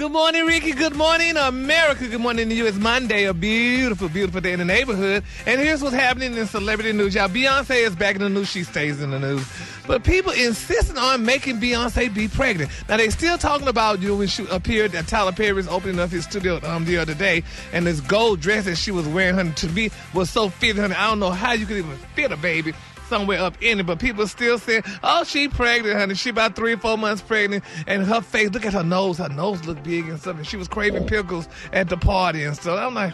Good morning, Ricky. Good morning, America. Good morning to you. It's Monday, a beautiful, beautiful day in the neighborhood. And here's what's happening in celebrity news. Y'all, Beyonce is back in the news. She stays in the news. But people insisting on making Beyonce be pregnant. Now, they still talking about when she appeared at Tyler Perry's opening of his studio the other day, and this gold dress that she was wearing, honey, to me was so fitting, honey. I don't know how you could even fit a baby somewhere up in it, but people still saying, oh, she pregnant, honey. She about 3 or 4 months pregnant, and her face, look at her nose. Her nose looked big and stuff, and she was craving pickles at the party and stuff. I'm like,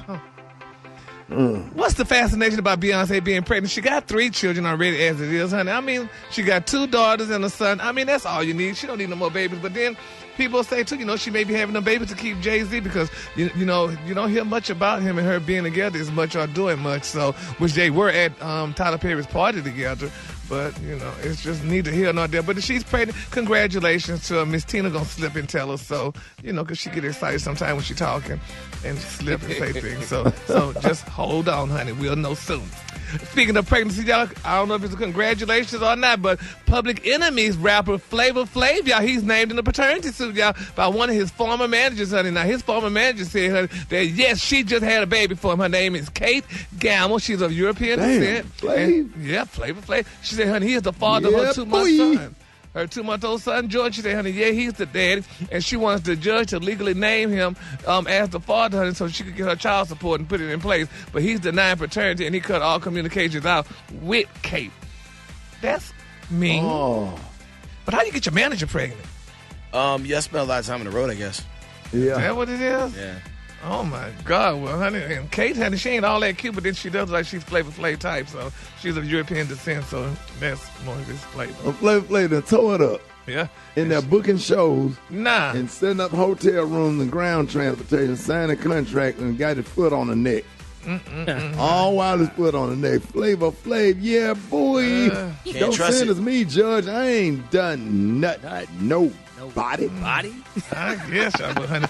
What's the fascination about Beyonce being pregnant? She got 3 children already as it is, honey. I mean, she got 2 daughters and a son. I mean, that's all you need. She don't need no more babies. But then people say, too, she may be having a baby to keep Jay-Z because, you don't hear much about him and her being together as much or doing much. So, which they were at Tyler Perry's party together. But, it's just neither here nor there. But if she's pregnant, congratulations to her. Miss Tina going to slip and tell us so, because she get excited sometimes when she talking and slip and say things. So just hold on, honey. We'll know soon. Speaking of pregnancy, y'all, I don't know if it's a congratulations or not, but Public Enemy's rapper Flavor Flav, y'all, he's named in the paternity suit, y'all, by one of his former managers, honey. Now, his former manager said, honey, that, yes, she just had a baby for him. Her name is Kate Gamble. She's of European descent. Flav. Yeah, Flavor Flav. She said, honey, he is the father of her 2-month son. Her 2-month-old son, George, she said, honey, yeah, he's the daddy. And she wants the judge to legally name him as the father, honey, so she could get her child support and put it in place. But he's denying paternity, and he cut all communications out with Kate. That's mean. Oh. But how do you get your manager pregnant? I spent a lot of time on the road, I guess. Yeah. Is that what it is? Yeah. Oh, my God. Well, honey, and Kate, honey, she ain't all that cute, but then she does like she's Flavor Flav type, so she's of European descent, so that's more of his flavor. Flavor Flav done tore it up. Yeah. And they're booking shows. Nah. And setting up hotel rooms and ground transportation, signing a contract, and got his foot on the neck. All while his foot on the neck. Flavor Flav, yeah, boy. Don't send us me, Judge. I ain't done nothing. No. Body? I guess, y'all, but honey,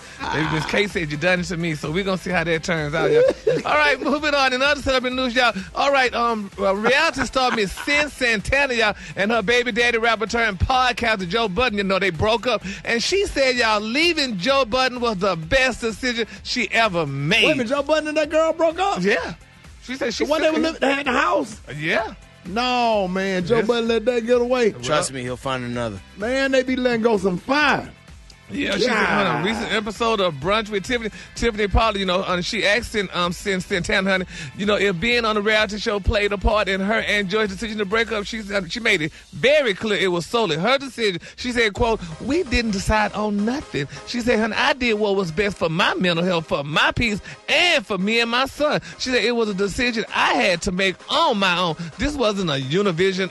Miss Kate said you done it to me, so we're going to see how that turns out, y'all. All right, moving on. In other celebrity news, y'all. All right, reality star Miss Cyn Santana, y'all, and her baby daddy rapper turned podcaster Joe Budden, they broke up. And she said, y'all, leaving Joe Budden was the best decision she ever made. Wait a minute, Joe Budden and that girl broke up? Yeah. She said she they had the house? Yeah. No, man. Joe Budden let that get away. Trust me, he'll find another. Man, they be letting go some fire. Yeah, she on a recent episode of Brunch with Tiffany Pollard, she asked Cyn Santana, honey, if being on the reality show played a part in her and Joy's decision to break up, she made it very clear it was solely her decision. She said, quote, we didn't decide on nothing. She said, honey, I did what was best for my mental health, for my peace, and for me and my son. She said it was a decision I had to make on my own. This wasn't a unison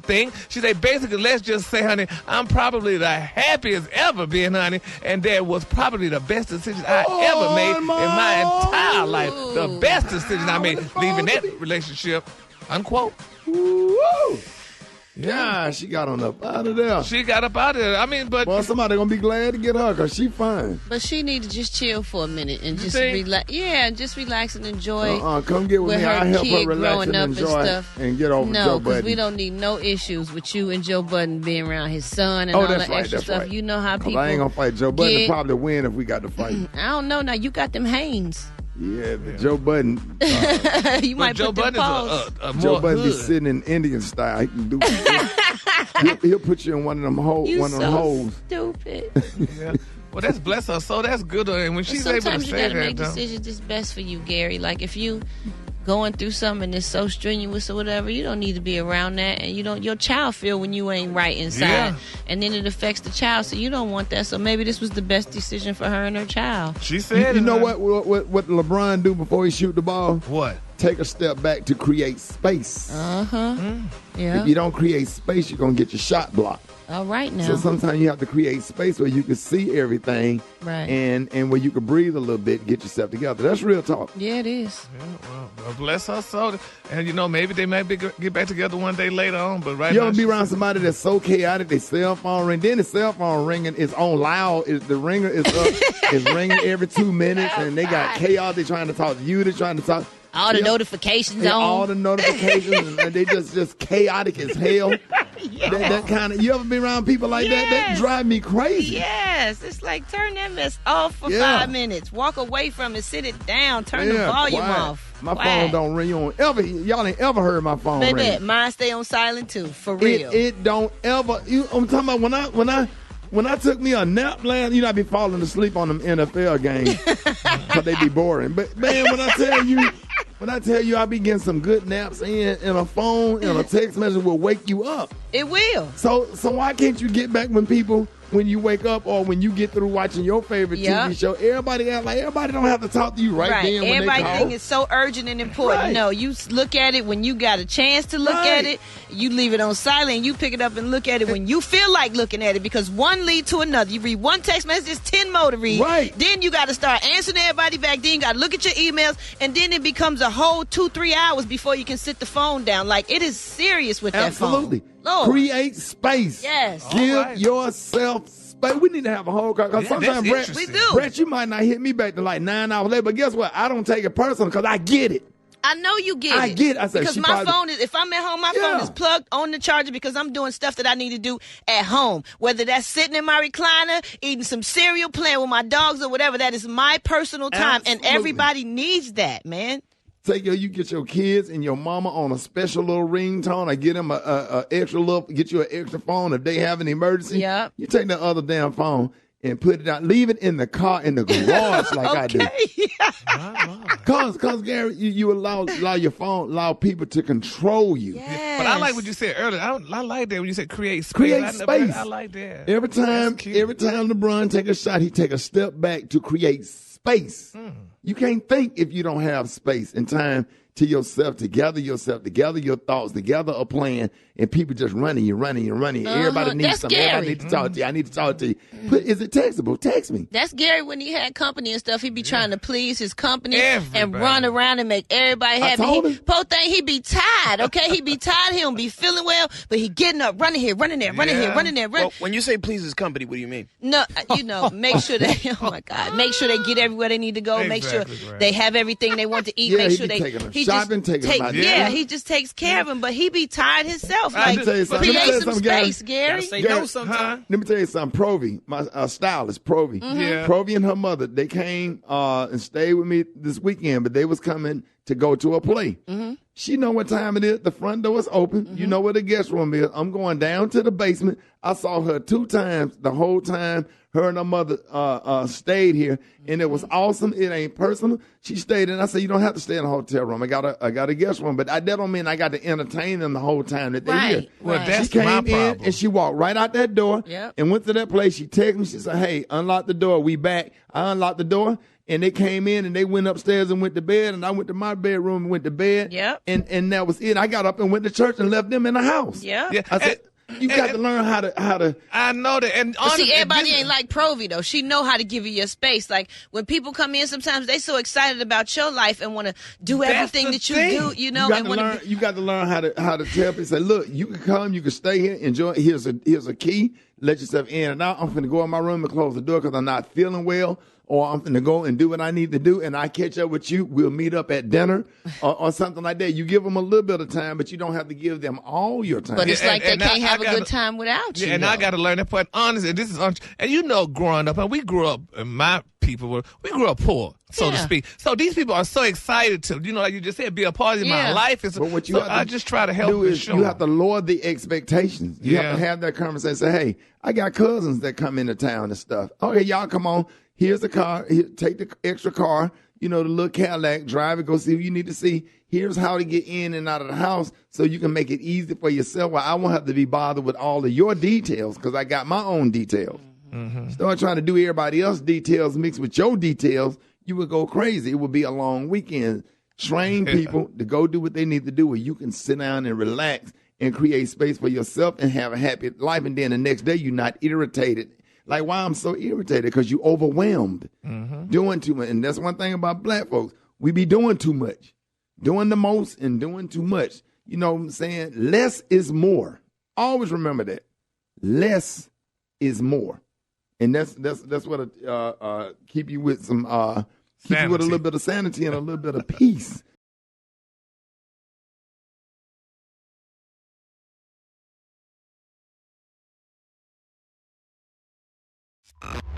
thing. She said, basically, let's just say, honey, I'm probably the happiest ever been, honey, and that was probably the best decision I ever made in my entire life. The best decision I made, leaving that relationship, unquote. Woo! Yeah, she got on up out of there. She got up out of there. I mean, but... Well, somebody gonna be glad to get her, because she fine. But she need to just chill for a minute and just relax. Yeah, just relax and enjoy. Come get with me. I'll help her relax and enjoy and get over Joe Budden. No, because we don't need no issues with you and Joe Budden being around his son and all that extra stuff. Right. You know how people I ain't gonna fight Joe Budden. He'll probably win if we got to fight. I don't know. Now, you got them Hanes. Yeah, but Joe Budden. You might Joe put them Budden's Joe Budden be sitting in Indian style. He can do he'll put you in one of them holes. Stupid. Yeah. Well, that's bless her. So that's good. And when she's able to say that, sometimes you gotta make decisions that's best for you, Gary. Like if you going through something that's so strenuous or whatever, you don't need to be around that, and your child feel when you ain't right inside, and then it affects the child, so you don't want that. So maybe this was the best decision for her and her child. She said, you know what LeBron do before he shoot the ball? What? Take a step back to create space. Yeah. If you don't create space, you're gonna get your shot blocked. All right now. So sometimes you have to create space where you can see everything, right? And where you can breathe a little bit, and get yourself together. That's real talk. Yeah, it is. Yeah, well, bless her soul. And maybe they might get back together one day later on. But right you now, ever be around somebody that's so chaotic, their cell phone ring, then the cell phone ringing is on loud. The ringer is up, it's ringing every 2 minutes, and they got chaos. They trying to talk to you. They trying to talk. All the notifications on. All the notifications, and they just chaotic as hell. That kind of, you ever be around people like that? That drive me crazy. Yes, it's like turn that mess off for 5 minutes. Walk away from it, sit it down, turn the volume off. My phone don't ring. Y'all ain't ever heard my phone ring. Baby, mine stay on silent too, for real. It don't ever. I'm talking about when I took me a nap last, I be falling asleep on them NFL games because they be boring. But man, when I tell you I be getting some good naps in, and a phone and a text message will wake you up. It will. So why can't you get back when you wake up or when you get through watching your favorite TV show? Everybody act like everybody don't have to talk to you right then when everybody they call. think it's so urgent and important. Right. No, you look at it when you got a chance to look at it. You leave it on silent and you pick it up and look at it when you feel like looking at it, because one lead to another. You read one text message, there's 10 more to read. Right. Then you got to start answering everybody back. Then you got to look at your emails, and then it becomes a whole 2-3 hours before you can sit the phone down. Like, it is serious with that phone. Absolutely. Create space. Yes. Give yourself space. We need to have a whole call. Because sometimes, Brett, you might not hit me back to like 9 hours later. But guess what? I don't take it personal because I get it. I know you get it. I get it. I said, because my phone is, if I'm at home, my phone is plugged on the charger because I'm doing stuff that I need to do at home. Whether that's sitting in my recliner, eating some cereal, playing with my dogs or whatever, that is my personal time. Absolutely. And everybody needs that, man. You get your kids and your mama on a special little ringtone. I get them get you an extra phone if they have an emergency. Yep. You take the other damn phone and put it out. Leave it in the car in the garage like I do. Cause Gary, you allow your phone, allow people to control you. Yes. But I like what you said earlier. I like that when you said create space. Create space. I like that. Every time LeBron take a shot, he take a step back to create space. You can't think if you don't have space and time to yourself, to gather your thoughts, together a plan, and people just running. Everybody needs something. Gary. Everybody needs to talk to you. I need to talk to you. But is it textable? Text me. That's Gary when he had company and stuff. He'd be trying to please his company and run around and make everybody happy. Poor thing, he be tired, okay? He be tired. He don't be feeling well, but he getting up, running here, running there, running here, running there. Well, when you say please his company, what do you mean? No, make sure they, oh my God, make sure they get everywhere they need to go. Make sure they have everything they want to eat. Make sure he just takes care of them, but he be tired himself. Like, create some space, Gary. Say no sometimes. Let me tell you something. Provi, my stylist, Provi. Provi and her mother, they came and stayed with me this weekend, but they was coming to go to a play. She know what time it is. The front door is open. You know where the guest room is. I'm going down to the basement. I saw her 2 times the whole time. Her and her mother stayed here, and it was awesome. It ain't personal. She stayed, and I said, "You don't have to stay in a hotel room. I got a guest room, but that don't mean I got to entertain them the whole time that they're here." Well, that's she came my problem. in and she walked right out that door and went to that place. She texted me. She said, "Hey, unlock the door. We back." I unlocked the door. And they came in and they went upstairs and went to bed, and I went to my bedroom and went to bed. And that was it. I got up and went to church and left them in the house. I said, you got to learn how to. I know that. And see, everybody ain't like Provi though. She know how to give you your space. Like when people come in, sometimes they so excited about your life and want to do everything that you do. You know, you got to learn how to tell people. Say, look, you can come, you can stay here, enjoy. Here's a key. Let yourself in and out. I'm finna go in my room and close the door because I'm not feeling well. Or I'm going to go and do what I need to do, and I catch up with you. We'll meet up at dinner or something like that. You give them a little bit of time, but you don't have to give them all your time. But it's like they can't have a good time without you. And I got to learn that part. Honestly, this is and growing up, and we grew up. My people we grew up poor, so to speak. So these people are so excited to, like you just said, be a part of my life. But what you have to I just try to help. You have to lower the expectations. You have to have that conversation. Say, hey, I got cousins that come into town and stuff. Okay, y'all come on. Here's the car. Here, take the extra car, the little Cadillac, drive it, go see who you need to see. Here's how to get in and out of the house so you can make it easy for yourself. Well, I won't have to be bothered with all of your details because I got my own details. Start trying to do everybody else's details mixed with your details, you would go crazy. It would be a long weekend. Train people to go do what they need to do where you can sit down and relax and create space for yourself and have a happy life. And then the next day, you're not irritated. Like, why I'm so irritated? Because you overwhelmed, doing too much. And that's one thing about black folks. We be doing too much, doing the most and doing too much. You know what I'm saying? Less is more. Always remember that. Less is more. And that's what keep you with some keep you with a little bit of sanity and a little bit of peace. it.